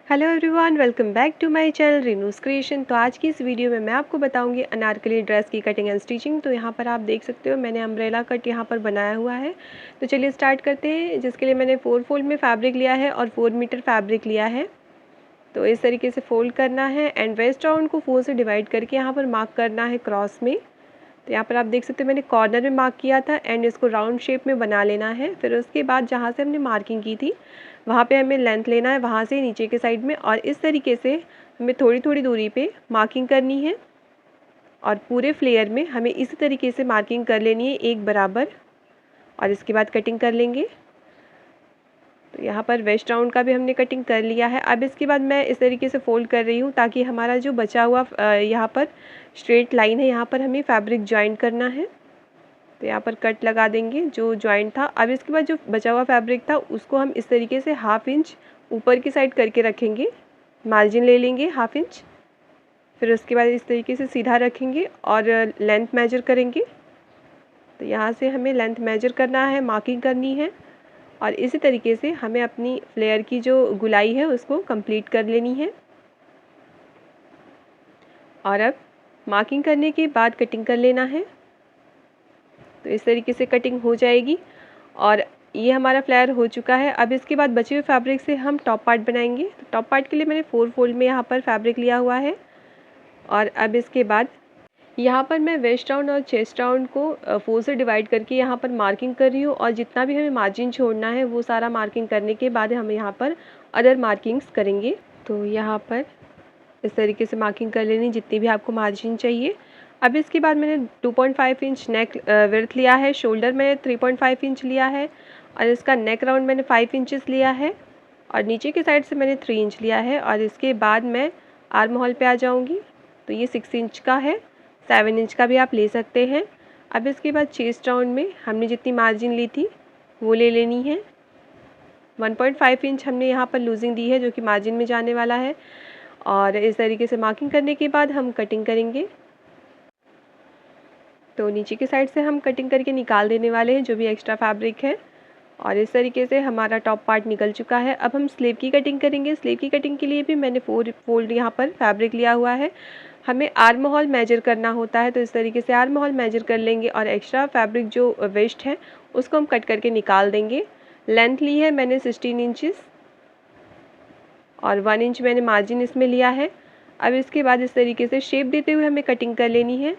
Hello everyone, welcome back to my channel Renu's creation. तो आज की इस वीडियो में मैं आपको बताऊंगी अनारकली ड्रेस की कटिंग एंड स्टिचिंग। तो यहाँ पर आप देख सकते हो मैंने अम्ब्रेला कट यहाँ पर बनाया हुआ है। तो चलिए स्टार्ट करते हैं। जिसके लिए मैंने 4 फोल्ड में फैब्रिक लिया है और 4 मीटर फैब्रिक लिया है। तो इस तरीके से फोल्ड करना है एंड वेस्ट राउंड को 4 से डिवाइड करके यहाँ पर मार्क करना है क्रॉस में। तो यहाँ पर आप देख सकते हो मैंने कॉर्नर में मार्क किया था एंड इसको राउंड शेप में बना लेना है। फिर उसके बाद जहाँ से हमने मार्किंग की थी वहाँ पे हमें लेंथ लेना है, वहाँ से नीचे के साइड में, और इस तरीके से हमें थोड़ी थोड़ी दूरी पे मार्किंग करनी है। और पूरे फ्लेयर में हमें इसी तरीके से मार्किंग कर लेनी है एक बराबर, और इसके बाद कटिंग कर लेंगे। तो यहाँ पर वेस्ट राउंड का भी हमने कटिंग कर लिया है। अब इसके बाद मैं इस तरीके से फोल्ड कर रही हूँ ताकि हमारा जो बचा हुआ यहाँ पर स्ट्रेट लाइन है, यहाँ पर हमें फैब्रिक ज्वाइन करना है। तो यहाँ पर कट लगा देंगे जो जॉइंट था। अब इसके बाद जो बचा हुआ फैब्रिक था उसको हम इस तरीके से 1/2 इंच ऊपर की साइड करके रखेंगे, मार्जिन ले लेंगे 1/2 इंच। फिर उसके बाद इस तरीके से सीधा रखेंगे और लेंथ मेजर करेंगे। तो यहाँ से हमें लेंथ मेजर करना है, मार्किंग करनी है, और इसी तरीके से हमें अपनी फ्लेयर की जो गुलाई है उसको कंप्लीट कर लेनी है। और अब मार्किंग करने के बाद कटिंग कर लेना है। तो इस तरीके से कटिंग हो जाएगी और ये हमारा फ्लेयर हो चुका है। अब इसके बाद बचे हुए फैब्रिक से हम टॉप पार्ट बनाएंगे। तो टॉप पार्ट के लिए मैंने 4 फोल्ड में यहाँ पर फैब्रिक लिया हुआ है। और अब इसके बाद यहाँ पर मैं वेस्ट राउंड और चेस्ट राउंड को 4 से डिवाइड करके यहाँ पर मार्किंग कर रही हूँ, और जितना भी हमें मार्जिन छोड़ना है वो सारा मार्किंग करने के बाद हम यहाँ पर अदर मार्किंग्स करेंगे। तो यहाँ पर इस तरीके से मार्किंग कर लेनी जितनी भी आपको मार्जिन चाहिए। अब इसके बाद मैंने 2.5 इंच नेक विड्थ लिया है, शोल्डर मैंने 3.5 इंच लिया है, और इसका नेक राउंड मैंने 5 इंचेस लिया है, और नीचे की साइड से मैंने 3 इंच लिया है। और इसके बाद मैं आर्म होल पे आ जाऊंगी। तो ये 6 इंच का है, 7 इंच का भी आप ले सकते हैं। अब इसके बाद चेस्ट राउंड में हमने जितनी मार्जिन ली थी वो ले लेनी है। 1.5 इंच हमने यहाँ पर लूजिंग दी है जो कि मार्जिन में जाने वाला है। और इस तरीके से मार्किंग करने के बाद हम कटिंग करेंगे। तो नीचे की साइड से हम कटिंग करके निकाल देने वाले हैं जो भी एक्स्ट्रा फैब्रिक है। और इस तरीके से हमारा टॉप पार्ट निकल चुका है। अब हम स्लीव की कटिंग करेंगे। स्लीव की कटिंग के लिए भी मैंने 4 फोल्ड यहाँ पर फैब्रिक लिया हुआ है। हमें आर्म होल मेजर करना होता है, तो इस तरीके से आर्म होल मेजर कर लेंगे और एक्स्ट्रा फैब्रिक जो वेस्ट है उसको हम कट करके निकाल देंगे। लेंथ ली है मैंने 16 इंचेस, और 1 इंच मैंने मार्जिन इसमें लिया है। अब इसके बाद इस तरीके से शेप देते हुए हमें कटिंग कर लेनी है।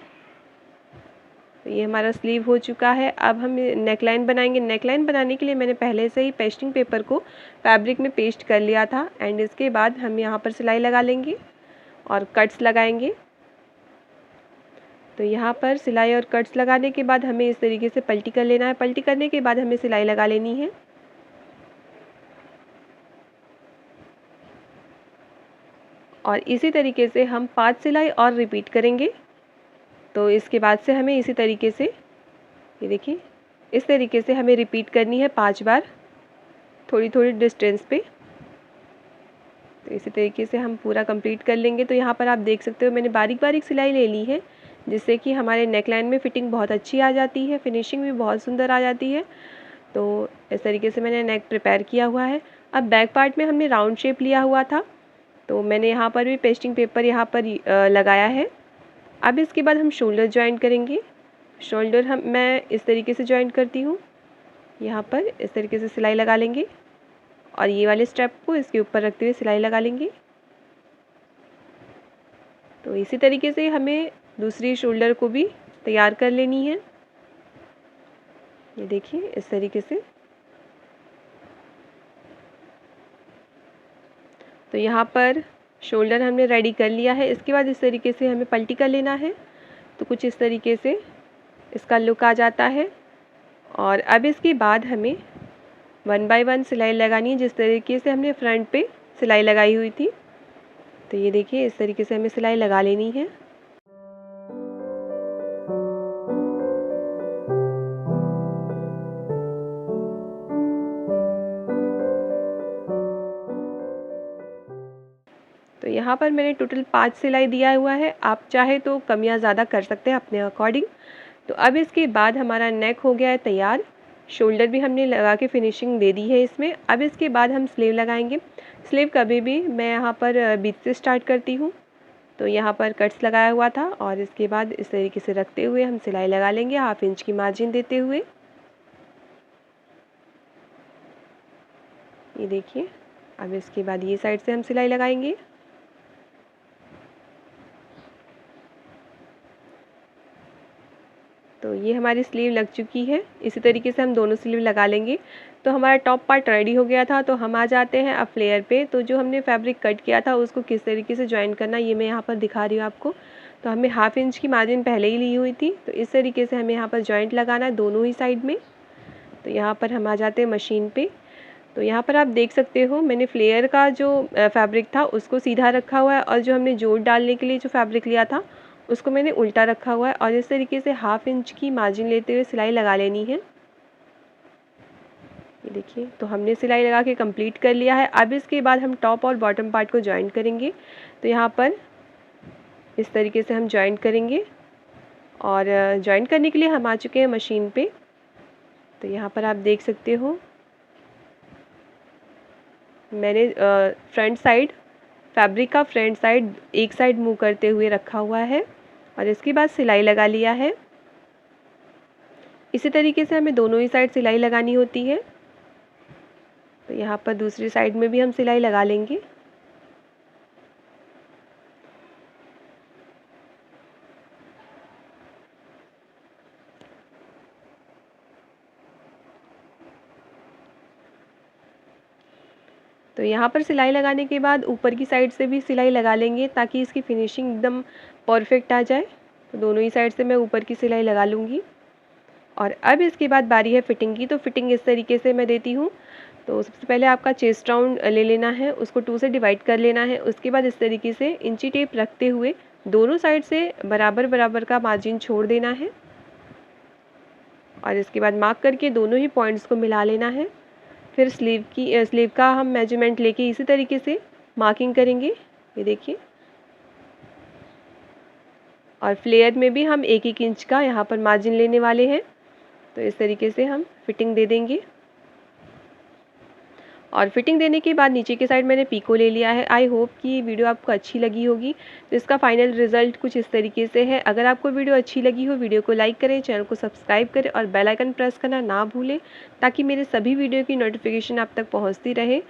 तो ये हमारा स्लीव हो चुका है। अब हम नेकलाइन बनाएंगे। नेकलाइन बनाने के लिए मैंने पहले से ही पेस्टिंग पेपर को फैब्रिक में पेस्ट कर लिया था, एंड इसके बाद हम यहाँ पर सिलाई लगा लेंगे और कट्स लगाएंगे। तो यहाँ पर सिलाई और कट्स लगाने के बाद हमें इस तरीके से पलटी कर लेना है। पलटी करने के बाद हमें सिलाई लगा लेनी है। और इसी तरीके से हम 5 सिलाई और रिपीट करेंगे। तो इसके बाद से हमें इसी तरीके से, ये देखिए, इस तरीके से हमें रिपीट करनी है 5 बार थोड़ी थोड़ी डिस्टेंस पे। तो इसी तरीके से हम पूरा कंप्लीट कर लेंगे। तो यहाँ पर आप देख सकते हो मैंने बारीक बारीक सिलाई ले ली है जिससे कि हमारे नेकलाइन में फिटिंग बहुत अच्छी आ जाती है, फिनिशिंग भी बहुत सुंदर आ जाती है। तो इस तरीके से मैंने नेक प्रिपेयर किया हुआ है। अब बैक पार्ट में हमने राउंड शेप लिया हुआ था, तो मैंने यहाँ पर भी पेस्टिंग पेपर यहाँ पर लगाया है। अब इसके बाद हम शोल्डर ज्वाइन करेंगे। शोल्डर मैं इस तरीके से ज्वाइन करती हूँ। यहाँ पर इस तरीके से सिलाई लगा लेंगे और ये वाले स्टेप को इसके ऊपर रखते हुए सिलाई लगा लेंगे। तो इसी तरीके से हमें दूसरी शोल्डर को भी तैयार कर लेनी है। ये देखिए इस तरीके से। तो यहाँ पर शोल्डर हमने रेडी कर लिया है। इसके बाद इस तरीके से हमें पलटी कर लेना है। तो कुछ इस तरीके से इसका लुक आ जाता है। और अब इसके बाद हमें 1 बाय 1 सिलाई लगानी है जिस तरीके से हमने फ्रंट पे सिलाई लगाई हुई थी। तो ये देखिए इस तरीके से हमें सिलाई लगा लेनी है। तो यहाँ पर मैंने टोटल 5 सिलाई दिया हुआ है। आप चाहे तो कम या ज़्यादा कर सकते हैं अपने अकॉर्डिंग। तो अब इसके बाद हमारा नेक हो गया है तैयार। शोल्डर भी हमने लगा के फिनिशिंग दे दी है इसमें। अब इसके बाद हम स्लीव लगाएंगे। स्लीव कभी भी मैं यहाँ पर बीच से स्टार्ट करती हूँ। तो यहाँ पर कट्स लगाया हुआ था और इसके बाद इस तरीके से रखते हुए हम सिलाई लगा लेंगे 1/2 इंच की मार्जिन देते हुए। ये देखिए, अब इसके बाद ये साइड से हम सिलाई लगाएंगे। तो ये हमारी स्लीव लग चुकी है। इसी तरीके से हम दोनों स्लीव लगा लेंगे। तो हमारा टॉप पार्ट रेडी हो गया था। तो हम आ जाते हैं अब फ्लेयर पे। तो जो हमने फैब्रिक कट किया था उसको किस तरीके से जॉइन करना, ये मैं यहाँ पर दिखा रही हूँ आपको। तो हमें 1/2 इंच की मार्जिन पहले ही ली हुई थी। तो इस तरीके से हमें यहाँ पर जॉइंट लगाना है दोनों ही साइड में। तो यहाँ पर हम आ जाते हैं मशीन पे। तो यहाँ पर आप देख सकते हो मैंने फ्लेयर का जो फैब्रिक था उसको सीधा रखा हुआ है और जो हमने जोड़ डालने के लिए जो फैब्रिक लिया था उसको मैंने उल्टा रखा हुआ है और इस तरीके से 1/2 इंच की मार्जिन लेते हुए सिलाई लगा लेनी है। ये देखिए, तो हमने सिलाई लगा के कंप्लीट कर लिया है। अब इसके बाद हम टॉप और बॉटम पार्ट को जॉइंट करेंगे। तो यहाँ पर इस तरीके से हम जॉइंट करेंगे और जॉइंट करने के लिए हम आ चुके हैं मशीन पे। तो यहाँ पर आप देख सकते हो मैंने फ्रंट साइड फैब्रिक का फ्रंट साइड एक साइड मूव करते हुए रखा हुआ है और इसके बाद सिलाई लगा लिया है। इसी तरीके से हमें दोनों ही साइड सिलाई लगानी होती है। तो यहाँ पर दूसरी साइड में भी हम सिलाई लगा लेंगे। तो यहाँ पर सिलाई लगाने के बाद ऊपर की साइड से भी सिलाई लगा लेंगे ताकि इसकी फिनिशिंग एकदम परफेक्ट आ जाए। तो दोनों ही साइड से मैं ऊपर की सिलाई लगा लूँगी। और अब इसके बाद बारी है फिटिंग की। तो फिटिंग इस तरीके से मैं देती हूँ। तो सबसे पहले आपका चेस्ट राउंड ले लेना है, उसको 2 से डिवाइड कर लेना है। उसके बाद इस तरीके से इंची टेप रखते हुए दोनों साइड से बराबर बराबर का मार्जिन छोड़ देना है और इसके बाद मार्क करके दोनों ही पॉइंट्स को मिला लेना है। फिर स्लीव का हम मेजरमेंट लेके इसी तरीके से मार्किंग करेंगे। ये देखिए, और फ्लेयर में भी हम 1-1 इंच का यहाँ पर मार्जिन लेने वाले हैं। तो इस तरीके से हम फिटिंग दे देंगे और फिटिंग देने के बाद नीचे के साइड मैंने पीको ले लिया है। आई होप कि वीडियो आपको अच्छी लगी होगी। तो इसका फाइनल रिजल्ट कुछ इस तरीके से है। अगर आपको वीडियो अच्छी लगी हो वीडियो को लाइक करें, चैनल को सब्सक्राइब करें और बेल आइकन प्रेस करना ना भूलें ताकि मेरे सभी वीडियो की नोटिफिकेशन आप तक पहुँचती रहे।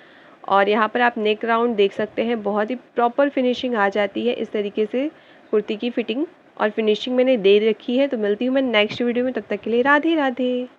और यहाँ पर आप नेक राउंड देख सकते हैं, बहुत ही प्रॉपर फिनिशिंग आ जाती है। इस तरीके से कुर्ती की फिटिंग और फिनिशिंग मैंने दे रखी है। तो मिलती हूँ मैं नेक्स्ट वीडियो में, तब तक के लिए राधे राधे।